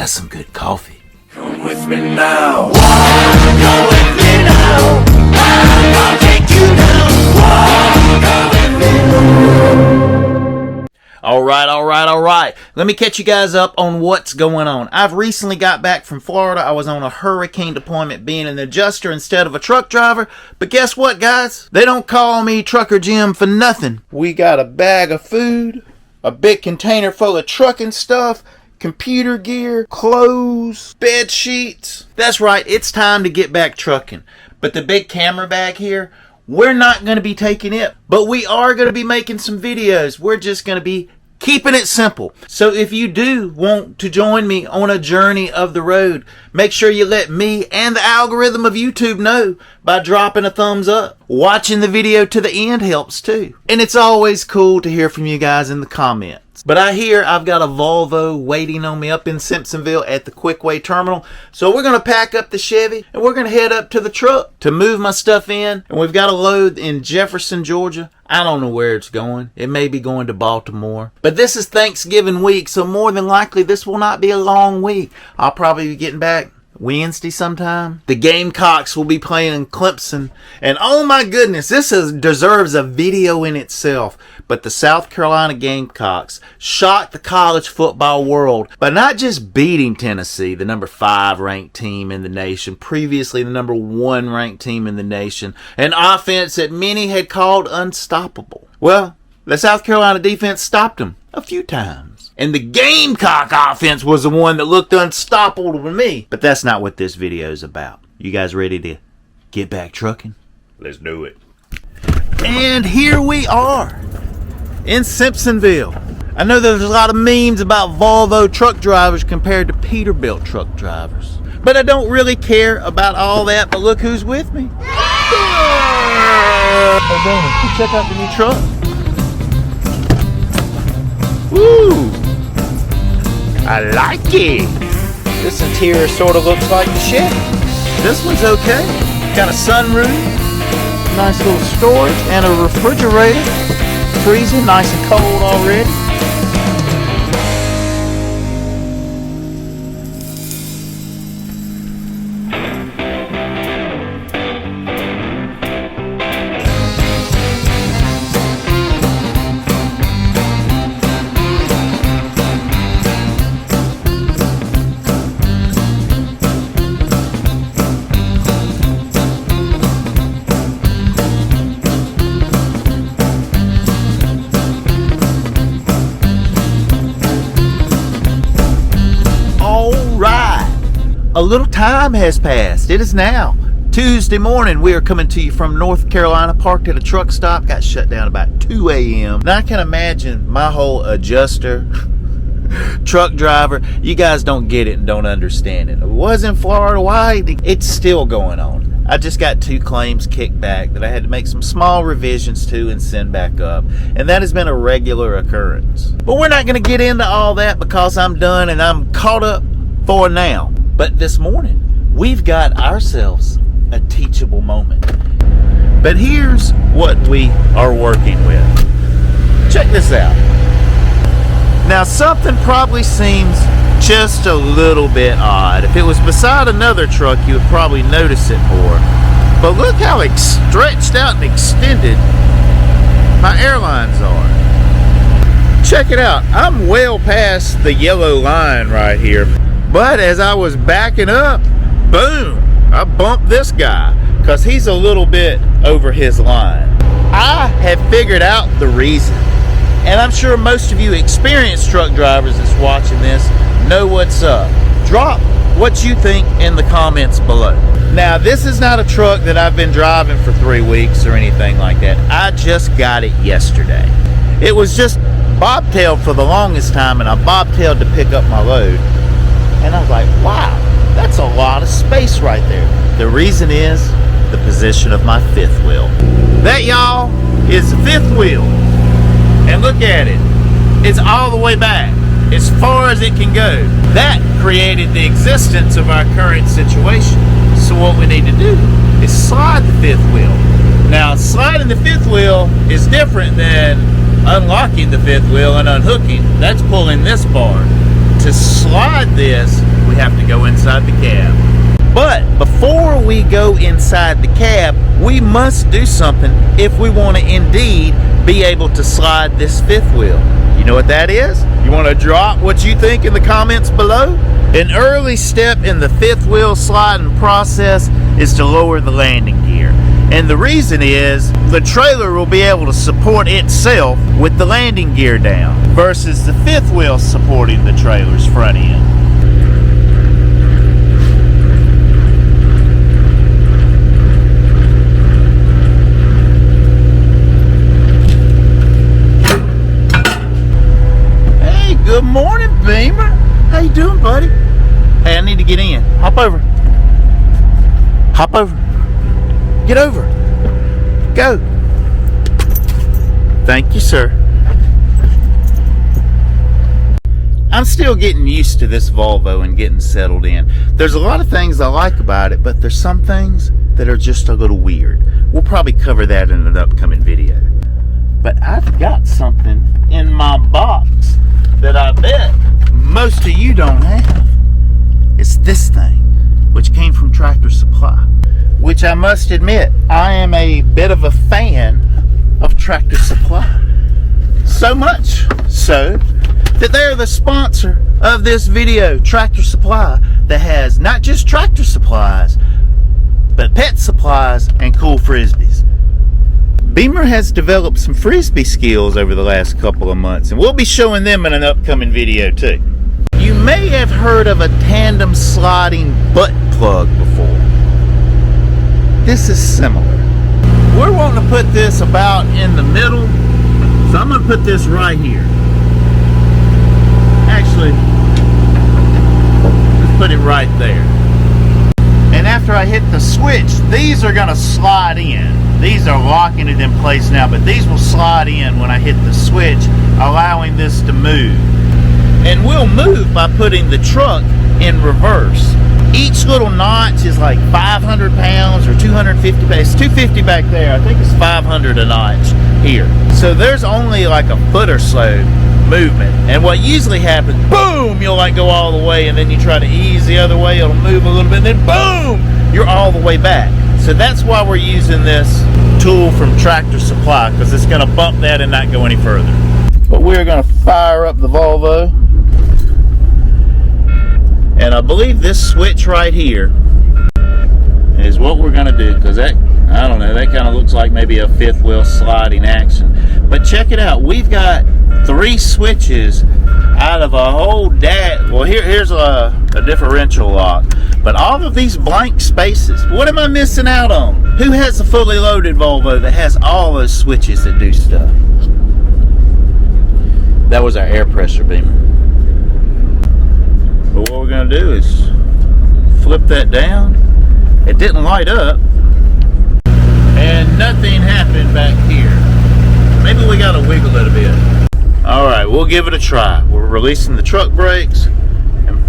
That's some good coffee. Come with me now. Come with me now. I'll take you down. Come with me. All right. Let me catch you guys up on what's going on. I've recently got back from Florida. I was on a hurricane deployment being an adjuster instead of a truck driver. But guess what, guys? They don't call me Trucker Jim for nothing. We got a bag of food, a big container full of trucking stuff, computer gear, clothes, bed sheets. That's right, it's time to get back trucking. But the big camera bag here, we're not going to be taking it. But we are going to be making some videos. We're just going to be keeping it simple. So if you do want to join me on a journey of the road, make sure you let me and the algorithm of YouTube know by dropping a thumbs up. Watching the video to the end helps too. And it's always cool to hear from you guys in the comments. But I hear I've got a Volvo waiting on me up in Simpsonville at the Quickway Terminal. So we're going to pack up the Chevy and we're going to head up to the truck to move my stuff in. And we've got a load in Jefferson, Georgia. I don't know where it's going. It may be going to Baltimore. But this is Thanksgiving week, so more than likely this will not be a long week. I'll probably be getting back Wednesday sometime. The Gamecocks will be playing Clemson. And oh my goodness, this deserves a video in itself. But the South Carolina Gamecocks shocked the college football world by not just beating Tennessee, the number 5 ranked team in the nation, previously the number 1 ranked team in the nation, an offense that many had called unstoppable. Well, the South Carolina defense stopped them a few times. And the Gamecock offense was the one that looked unstoppable to me. But that's not what this video is about. You guys ready to get back trucking? Let's do it. And here we are in Simpsonville. I know there's a lot of memes about Volvo truck drivers compared to Peterbilt truck drivers. But I don't really care about all that. But look who's with me. Oh, Damon, check out the new truck. Woo! I like it. This interior sort of looks like the Chevy. This one's okay. Got a sunroof, nice little storage, and a refrigerator. Freezing, nice and cold already. a little time has passed. It is now Tuesday morning. We are coming to you from North Carolina, parked at a truck stop, got shut down about 2 a.m. Now I can imagine my whole adjuster, truck driver, you guys don't get it and don't understand it. It was in Florida. Why? It's still going on. I just got 2 claims kicked back that I had to make some small revisions to and send back up. And that has been a regular occurrence. But we're not going to get into all that because I'm done and I'm caught up for now. But this morning, we've got ourselves a teachable moment. But here's what we are working with. Check this out. Now, something probably seems just a little bit odd. If it was beside another truck, you would probably notice it more. But look how stretched out and extended my airlines are. Check it out. I'm well past the yellow line right here. But as I was backing up, boom, I bumped this guy because he's a little bit over his line. I have figured out the reason. And I'm sure most of you experienced truck drivers that's watching this know what's up. Drop what you think in the comments below. Now, this is not a truck that I've been driving for 3 weeks or anything like that. I just got it yesterday. It was just bobtailed for the longest time, and I bobtailed to pick up my load. And I was like, wow, that's a lot of space right there. The reason is the position of my 5th wheel. That, y'all, is the 5th wheel. And look at it. It's all the way back, as far as it can go. That created the existence of our current situation. So what we need to do is slide the 5th wheel. Now, sliding the 5th wheel is different than unlocking the 5th wheel and unhooking. That's pulling this bar. To slide this, we have to go inside the cab. But before we go inside the cab, we must do something if we want to indeed be able to slide this 5th wheel. You know what that is? You want to drop what you think in the comments below? An early step in the 5th wheel sliding process is to lower the landing gear. And the reason is the trailer will be able to support itself with the landing gear down versus the 5th wheel supporting the trailer's front end. Good morning, Beamer. How you doing, buddy? Hey, I need to get in. Hop over. Hop over. Get over. Go. Thank you, sir. I'm still getting used to this Volvo and getting settled in. There's a lot of things I like about it, but there's some things that are just a little weird. We'll probably cover that in an upcoming video. But I've got something in my box that I bet most of you don't have. It's this thing, which came from Tractor Supply, which I must admit, I am a bit of a fan of Tractor Supply. So much so that they're the sponsor of this video, Tractor Supply, that has not just tractor supplies, but pet supplies and cool frisbees. Beamer has developed some frisbee skills over the last couple of months, and we'll be showing them in an upcoming video too. You may have heard of a tandem sliding butt plug before. This is similar. We're wanting to put this about in the middle, so I'm going to put this right here. Actually, let's put it right there. And after I hit the switch, these are going to slide in. These are locking it in place now, but these will slide in when I hit the switch, allowing this to move. And we'll move by putting the truck in reverse. Each little notch is like 500 pounds or 250 pounds. It's 250 back there. I think it's 500 a notch here. So there's only like a foot or so movement. And what usually happens, boom, you'll like go all the way, and then you try to ease the other way, it'll move a little bit, and then boom, you're all the way back. So that's why we're using this tool from Tractor Supply, because it's going to bump that and not go any further. But we're going to fire up the Volvo. And I believe this switch right here is what we're going to do, because that, I don't know, that kind of looks like maybe a 5th wheel sliding action. But check it out. We've got 3 switches out of a whole well, here's a differential lock. But all of these blank spaces, what am I missing out on? Who has a fully loaded Volvo that has all those switches that do stuff? That was our air pressure beamer. But what we're going to do is flip that down. It didn't light up. And nothing happened back here. Maybe we got to wiggle it a bit. Alright, we'll give it a try. We're releasing the truck brakes and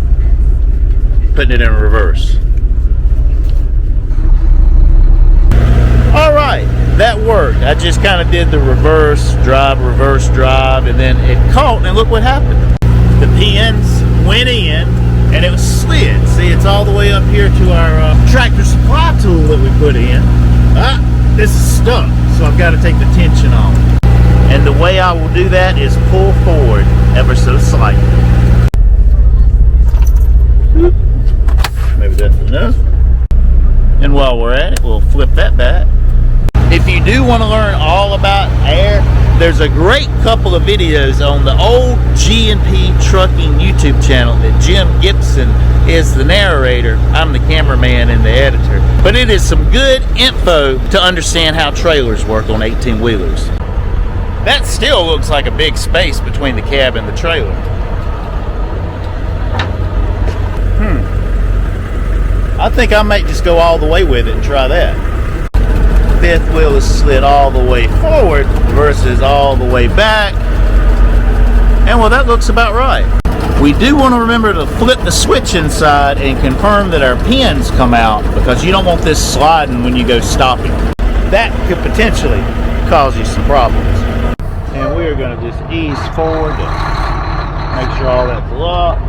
putting it in reverse. Alright, that worked. I just kind of did the reverse drive, and then it caught, and look what happened. The pins went in, and it was slid. See, it's all the way up here to our tractor supply tool that we put in. This is stuck, so I've got to take the tension off. And the way I will do that is pull forward ever so slightly. Maybe that's enough. And while we're at it, we'll flip that back. If you do want to learn all about air, there's a great couple of videos on the old G&P Trucking YouTube channel that Jim Gibson is the narrator. I'm the cameraman and the editor. But it is some good info to understand how trailers work on 18-wheelers. That still looks like a big space between the cab and the trailer. I think I might just go all the way with it and try that. Fifth wheel is slid all the way forward versus all the way back. And well, that looks about right. We do want to remember to flip the switch inside and confirm that our pins come out, because you don't want this sliding when you go stopping. That could potentially cause you some problems. And we are going to just ease forward to make sure all that's locked.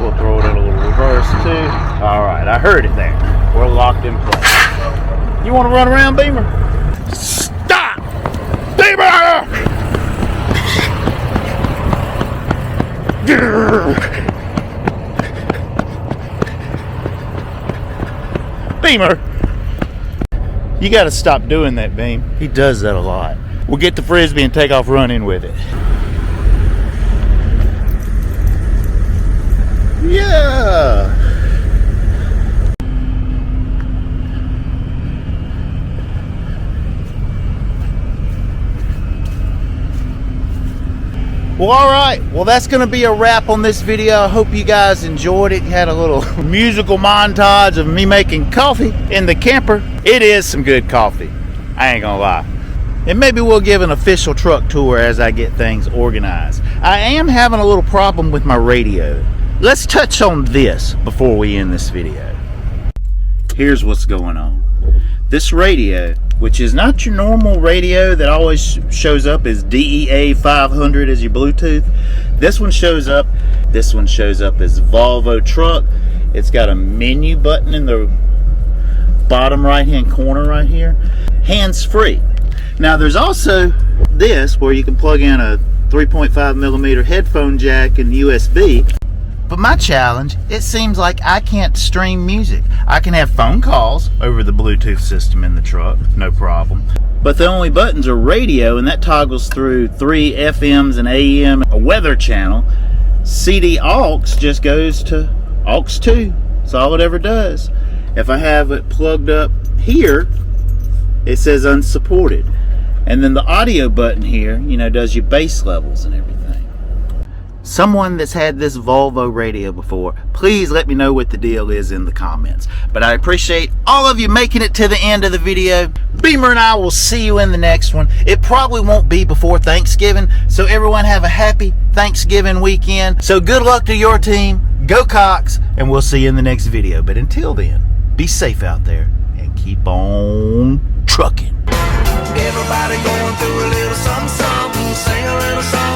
We'll throw it in a little reverse too. Alright, I heard it there. We're locked in place. You want to run around, Beamer? Stop! Beamer! Beamer! You got to stop doing that, Beam. He does that a lot. We'll get the Frisbee and take off running with it. Yeah! Well, alright. Well, that's going to be a wrap on this video. I hope you guys enjoyed it. You had a little musical montage of me making coffee in the camper. It is some good coffee. I ain't gonna lie. And maybe we'll give an official truck tour as I get things organized. I am having a little problem with my radio. Let's touch on this before we end this video. Here's what's going on. This radio, which is not your normal radio that always shows up as DEA 500 as your Bluetooth. This one shows up as Volvo truck. It's got a menu button in the bottom right hand corner right here. Hands-free. Now there's also this where you can plug in a 3.5mm headphone jack and USB. But my challenge, it seems like I can't stream music. I can have phone calls over the Bluetooth system in the truck, no problem. But the only buttons are radio, and that toggles through 3 FMs and AM, a weather channel. CD aux just goes to aux 2. That's all it ever does. If I have it plugged up here, it says unsupported. And then the audio button here, you know, does your bass levels and everything. Someone that's had this Volvo radio before, please let me know what the deal is in the comments. But I appreciate all of you making it to the end of the video. Beamer and I will see you in the next one. It probably won't be before Thanksgiving, so everyone have a happy Thanksgiving weekend. So good luck to your team, go Cox, and we'll see you in the next video. But until then, be safe out there and keep on trucking. Everybody going through a little something, something, sing a little song.